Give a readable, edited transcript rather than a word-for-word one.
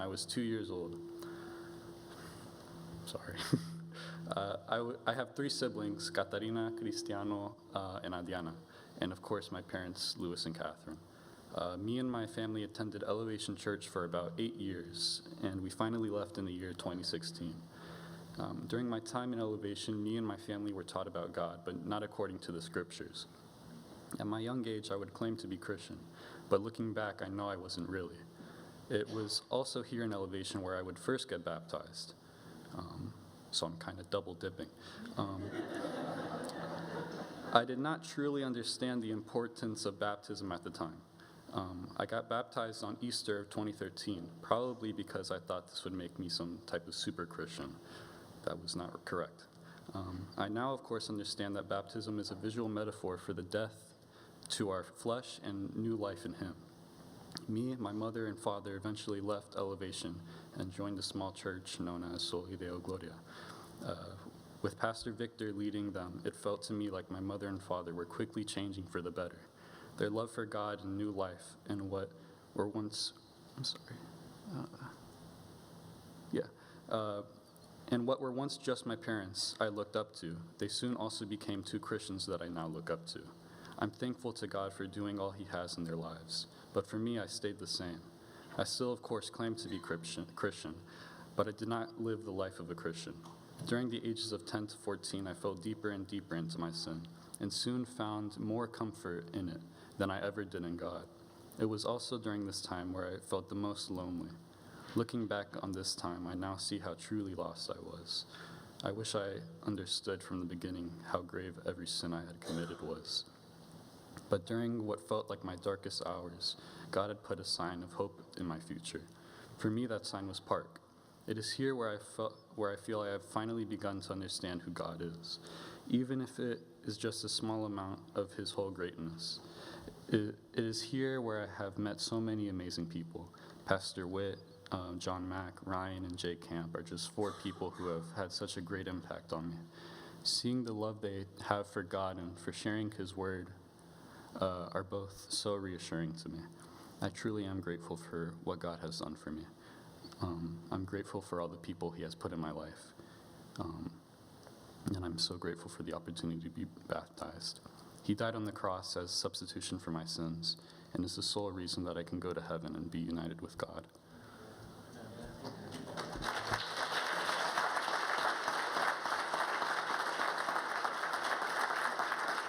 I was 2 years old. Sorry. I have 3 siblings, Catarina, Cristiano, and Adriana, and of course my parents, Louis and Catherine. Me and my family attended Elevation Church for about 8 years, and we finally left in the year 2016. During my time in Elevation, me and my family were taught about God, but not according to the scriptures. At my young age, I would claim to be Christian, but looking back, I know I wasn't really. It was also here in Elevation where I would first get baptized. So I'm kind of double dipping. I did not truly understand the importance of baptism at the time. I got baptized on Easter of 2013, probably because I thought this would make me some type of super Christian. That was not correct. I now, of course, understand that baptism is a visual metaphor for the death to our flesh and new life in Him. Me, my mother, and father eventually left Elevation and joined a small church known as Sol Ideo Gloria. With Pastor Victor leading them, it felt to me like my mother and father were quickly changing for the better. Their love for God and new life and what were once, and what were once just my parents I looked up to, they soon also became 2 Christians that I now look up to. I'm thankful to God for doing all He has in their lives, but for me, I stayed the same. I still, of course, claim to be Christian, but I did not live the life of a Christian. During the ages of 10 to 14, I fell deeper and deeper into my sin, and soon found more comfort in it than I ever did in God. It was also during this time where I felt the most lonely. Looking back on this time, I now see how truly lost I was. I wish I understood from the beginning how grave every sin I had committed was. But during what felt like my darkest hours, God had put a sign of hope in my future. For me, that sign was Park. It is here where I feel I have finally begun to understand who God is, even if it is just a small amount of His whole greatness. It is here where I have met so many amazing people. Pastor Witt, John Mack, Ryan, and Jay Camp are just 4 people who have had such a great impact on me. Seeing the love they have for God and for sharing His word are both so reassuring to me. I truly am grateful for what God has done for me. I'm grateful for all the people He has put in my life. And I'm so grateful for the opportunity to be baptized. He died on the cross as substitution for my sins, and is the sole reason that I can go to heaven and be united with God.